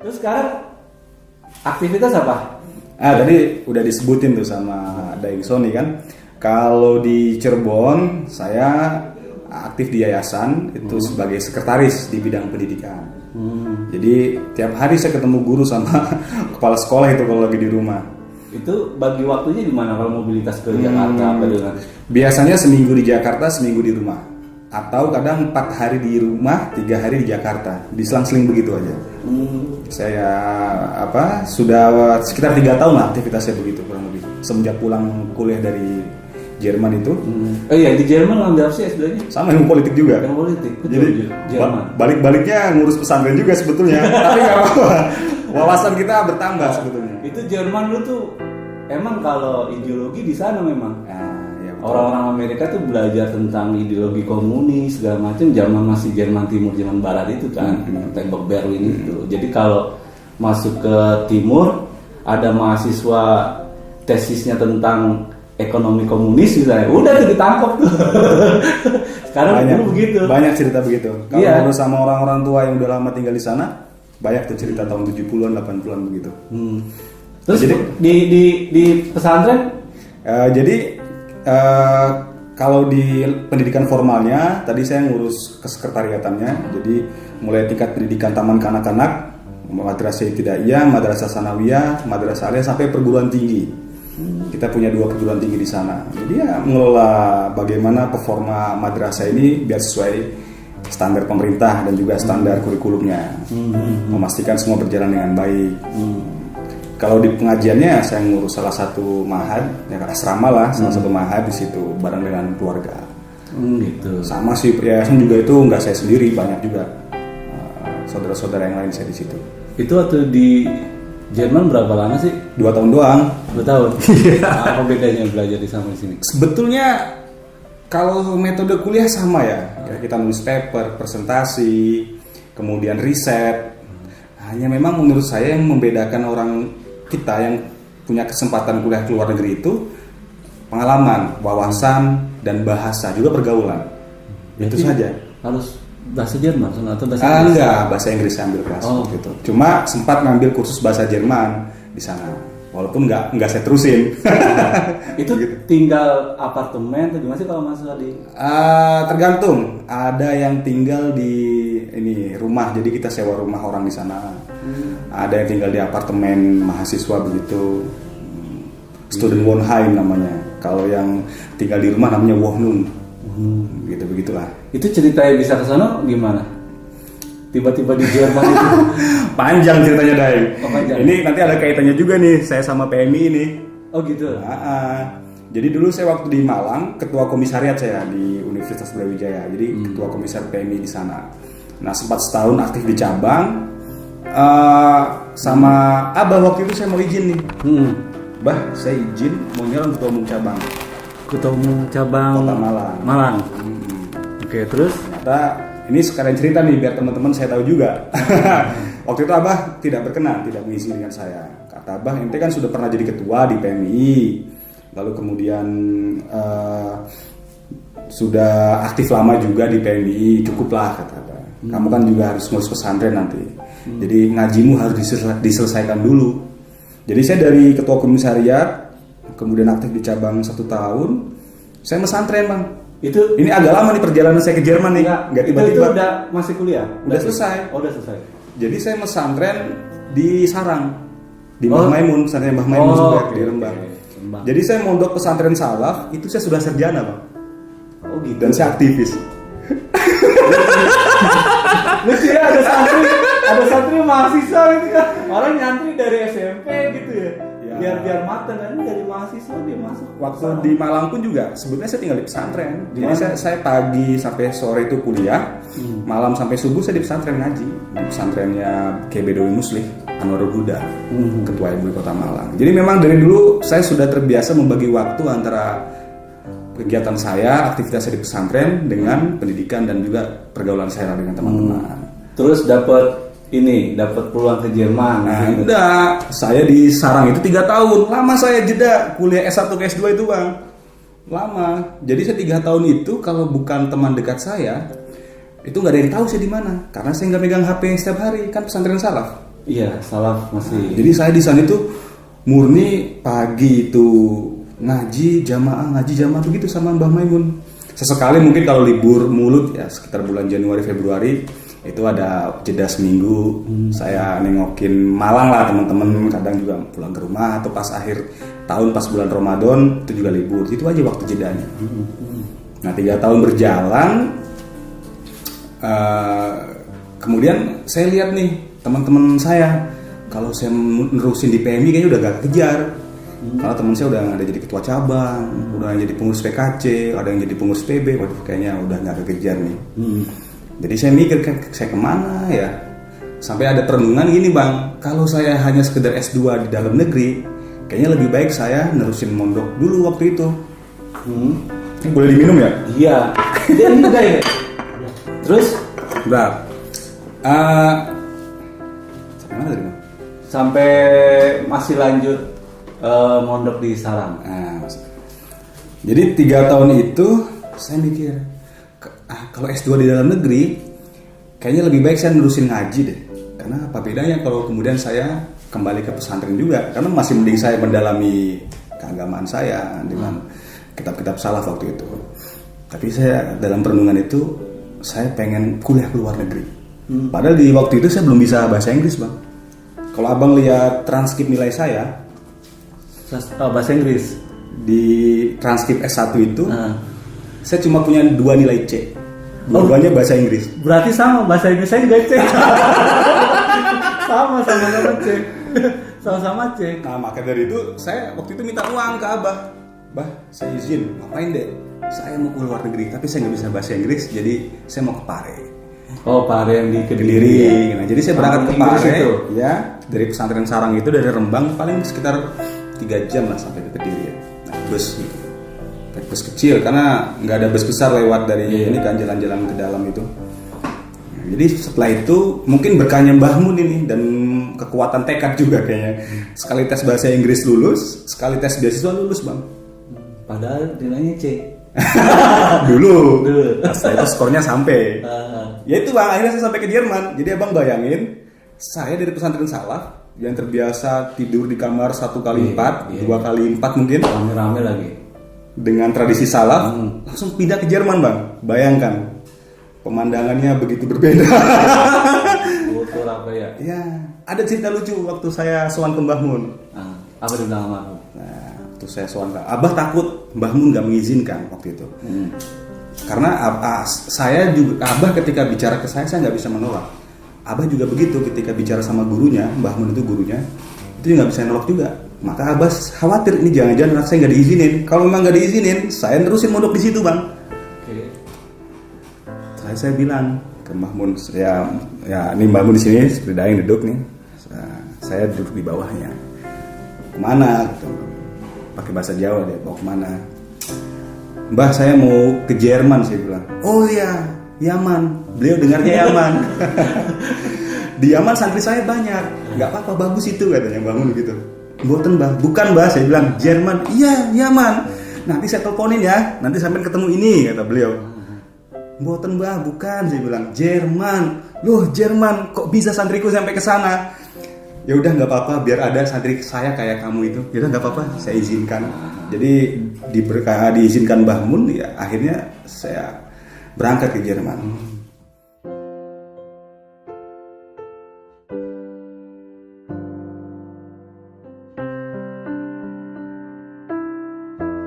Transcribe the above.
Terus sekarang aktivitas apa? Tadi udah disebutin tuh sama Daeng Sony kan. Kalau di Cirebon saya aktif di yayasan itu sebagai sekretaris di bidang pendidikan. Jadi tiap hari saya ketemu guru sama kepala sekolah itu kalau lagi di rumah. Itu bagi waktunya di mana kalau mobilitas ke Jakarta apa dengan? Biasanya seminggu di Jakarta, seminggu di rumah. Atau kadang 4 hari di rumah, 3 hari di Jakarta. Diselang-seling begitu aja. Saya sudah sekitar 3 tahun lah aktivitasnya begitu kurang lebih. Semenjak pulang kuliah dari Jerman itu. Iya, di Jerman ngambil apa sih S2-nya? Sama ilmu politik juga. Ilmu politik. Jadi Jerman. balik-baliknya ngurus pesantren juga sebetulnya. Tapi nggak apa-apa. Wawasan kita bertambah sebetulnya. Itu Jerman lu tuh emang kalau ideologi di sana memang. Ya, Orang-orang Amerika tuh belajar tentang ideologi komunis segala macam zaman masih Jerman Timur, Jerman Barat itu kan, tembok Berlin itu. Jadi kalau masuk ke timur ada mahasiswa tesisnya tentang ekonomi komunis misalnya, udah tuh ditangkap tuh. Sekarang banyak, dulu begitu. Banyak cerita begitu. Kalau Iya. ngobrol sama orang-orang tua yang udah lama tinggal di sana, banyak tuh cerita tahun 70-an, 80-an begitu. Terus Jadi, di pesantren kalau di pendidikan formalnya, tadi saya ngurus kesekretariatannya. Jadi mulai tingkat pendidikan taman kanak-kanak, madrasah ibtidaiyah, madrasah sanawiyah, madrasah aliyah sampai perguruan tinggi. Kita punya 2 perguruan tinggi di sana. Jadi ya mengelola bagaimana performa madrasah ini biar sesuai standar pemerintah dan juga standar kurikulumnya. Memastikan semua berjalan dengan baik. Kalau di pengajiannya saya ngurus salah satu mahad, ya asrama lah, salah satu mahad di situ bareng dengan keluarga. gitu. Sama sih yayasan juga itu nggak saya sendiri, banyak juga saudara-saudara yang lain saya di situ. Itu waktu di Jerman berapa lama sih? 2 tahun doang. 2 tahun. Apa bedanya belajar di sana di sini? Sebetulnya kalau metode kuliah sama ya. Kita nulis paper, presentasi, kemudian riset. Hanya memang menurut saya yang membedakan orang kita yang punya kesempatan kuliah ke luar negeri itu pengalaman, wawasan, dan bahasa, juga pergaulan. Itu saja. Harus bahasa Jerman atau bahasa Inggris? Enggak, bahasa Inggris saya ambil kelas gitu. Cuma sempat ngambil kursus bahasa Jerman di sana. Walaupun enggak saya terusin. Itu gitu. tinggal apartemen atau gimana sih kalau masuk di? Tergantung. Ada yang tinggal di rumah, jadi kita sewa rumah orang di sana. Ada yang tinggal di apartemen mahasiswa begitu. Student Wohnheim namanya. Kalau yang tinggal di rumah namanya Wohnung. Gitu begitulah. Itu ceritanya bisa ke sana gimana? Tiba-tiba di Jerman itu. Panjang ceritanya, Dai. Oh, panjang. Ini nanti ada kaitannya juga nih saya sama PMI ini. Oh gitu. Jadi dulu saya waktu di Malang ketua komisariat saya di Universitas Brawijaya. Jadi ketua komisar PMI di sana. Nah, sempat setahun aktif di cabang. Sama Abah waktu itu saya mau izin nih. Bah, saya izin mau nyalon ketua umum cabang. Ketua umum cabang Kota Malang. Malang. Oke, terus Ternyata ini sekalian cerita nih biar teman-teman saya tahu juga. Waktu itu Abah tidak berkenan, tidak mengisi dengan saya. Kata Abah, ente kan sudah pernah jadi ketua di PMI, lalu kemudian sudah aktif lama juga di PMI, cukuplah kata Abah. Kamu kan juga harus ngurus pesantren nanti. Jadi ngajimu harus diselesaikan dulu. Jadi saya dari ketua komisariat, kemudian aktif di cabang 1 tahun, saya mesantren bang. itu Ini agak lama nih perjalanan saya ke Jerman nih, nggak itu tiba-tiba. udah masih kuliah? Udah selesai. Oh, udah selesai. Jadi saya mesantren di Sarang, di Mbah Maimun, pesantren Mbah Maimun juga di Rembang. Rembang. Jadi saya mondok pesantren salaf, itu saya sudah sarjana bang, Oh gitu. dan saya aktivis. Lucu ya, ada santri mahasiswa gitu kan. Orang nyantri dari SMP gitu ya. Biar matang kan, dari mahasiswa dia masuk. Waktu di Malang pun juga, sebetulnya saya tinggal di pesantren. Jadi saya pagi sampai sore itu kuliah, malam sampai subuh saya di pesantren ngaji. Di pesantrennya Kiai Bedowi Muslih, Anwarul Huda, ketua MUI Kota Malang. Jadi memang dari dulu saya sudah terbiasa membagi waktu antara kegiatan saya, aktivitas saya di pesantren dengan pendidikan dan juga pergaulan saya dengan teman-teman. Terus dapat peluang ke Jerman. Nah, udah, saya di Sarang itu 3 tahun. Lama saya jeda kuliah S1 ke S2 itu, Bang. Lama. Jadi saya 3 tahun itu kalau bukan teman dekat saya, itu nggak ada yang tahu saya di mana. Karena saya nggak megang HP setiap hari, kan pesantren salaf. Iya, salaf masih. Jadi saya di sana itu murni pagi itu ngaji jamaah begitu sama Mbah Maimun. Sesekali mungkin kalau libur mulut ya sekitar bulan Januari Februari itu ada jeda seminggu. Saya nengokin Malang lah teman-teman, kadang juga pulang ke rumah atau pas akhir tahun pas bulan Ramadan itu juga libur. Itu aja waktu jedanya. Nah 3 tahun berjalan, kemudian saya lihat nih teman-teman saya, kalau saya nerusin di PMI kayaknya udah gak kejar. Karena teman saya udah ada jadi ketua cabang, udah jadi pengurus PKC, ada yang jadi pengurus PB, waduh kayaknya udah gak kejar nih. Jadi saya mikir saya kemana ya? Sampai ada perenungan gini bang, kalau saya hanya sekedar S2 di dalam negeri, kayaknya lebih baik saya nerusin mondok dulu waktu itu. Ini boleh diminum ya? Iya. Dia enggak ya. Terus? Bang, sampai mana tadi bang? Sampai masih lanjut mondok di Salam. Nah, jadi 3 tahun itu saya mikir, kalau S2 di dalam negeri, kayaknya lebih baik saya nerusin ngaji deh. Karena apa bedanya kalau kemudian saya kembali ke pesantren juga? Karena masih mending saya mendalami keagamaan saya dengan kitab-kitab salaf waktu itu. Tapi saya dalam perenungan itu, saya pengen kuliah ke luar negeri. Padahal di waktu itu saya belum bisa bahasa Inggris bang. Kalau abang lihat transkrip nilai saya, bahasa Inggris di transkrip S1 itu, saya cuma punya 2 nilai C. Dua-duanya bahasa Inggris. Berarti sama, bahasa Inggris saya juga C. sama C. Sama-sama C. Nah maka dari itu saya waktu itu minta uang ke abah. Bah, saya izin, ngapain deh? Saya mau ke luar negeri, tapi saya nggak bisa bahasa Inggris, jadi saya mau ke Pare. Oh, Pare yang di Kediri. Nah, jadi saya berangkat ke Pare, itu. ya dari pesantren Sarang itu dari Rembang paling sekitar 3 jam lah sampai ke Kediri ya. Nah, bus gitu. Bus kecil karena nggak ada bus besar lewat dari ini kan jalan-jalan ke dalam itu. Nah, jadi setelah itu mungkin berkahnya Mbah Mun ini dan kekuatan tekad juga kayaknya. Sekali tes bahasa Inggris lulus, sekali tes beasiswa lulus bang. Padahal nilainya C. dulu. Setelah itu skornya sampai. Ya itu bang, akhirnya saya sampai ke Jerman. Jadi abang bayangin, saya dari pesantren salaf yang terbiasa tidur di kamar 1x4, 2x4 mungkin. Rame-rame lagi. Dengan tradisi salaf, langsung pindah ke Jerman bang. Bayangkan, pemandangannya begitu berbeda. Betul apa ya? Ya, ada cerita lucu waktu saya sowan ke Mbah Mun. Apa dibilang sama aku? Nah, waktu saya sowan ke Abah takut Mbah Mun gak mengizinkan waktu itu. Karena saya juga, Abah ketika bicara ke saya nggak bisa menolak. Abah juga begitu ketika bicara sama gurunya, Mbah Mun itu gurunya, itu nggak bisa nolak juga. Maka Abah khawatir ini jangan-jangan anak saya nggak diizinin. Kalau memang nggak diizinin, saya terusin mondok di situ bang. Saya bilang ke Mbah Mun, ya ini Mbah Mun di sini seperti Daeng duduk nih, saya duduk di bawahnya. Kemana? Gitu. Pakai bahasa Jawa dia, bawa kemana? Mbah saya mau ke Jerman, saya bilang. Oh iya, Yaman. Beliau dengarnya Yaman. Di Yaman santri saya banyak, nggak apa-apa, bagus itu katanya Mbah Mun gitu. Mboten Mbah, bukan Mbah, saya bilang Jerman. Iya, Yaman. Nanti saya teleponin ya, nanti sampai ketemu ini kata beliau. Mboten Mbah, bukan, saya bilang Jerman. Loh Jerman, kok bisa santriku sampai ke sana? Ya udah nggak apa-apa, biar ada santri saya kayak kamu itu. Ya udah nggak apa-apa, saya izinkan. Jadi diizinkan Mbah Mun, ya akhirnya saya berangkat ke Jerman.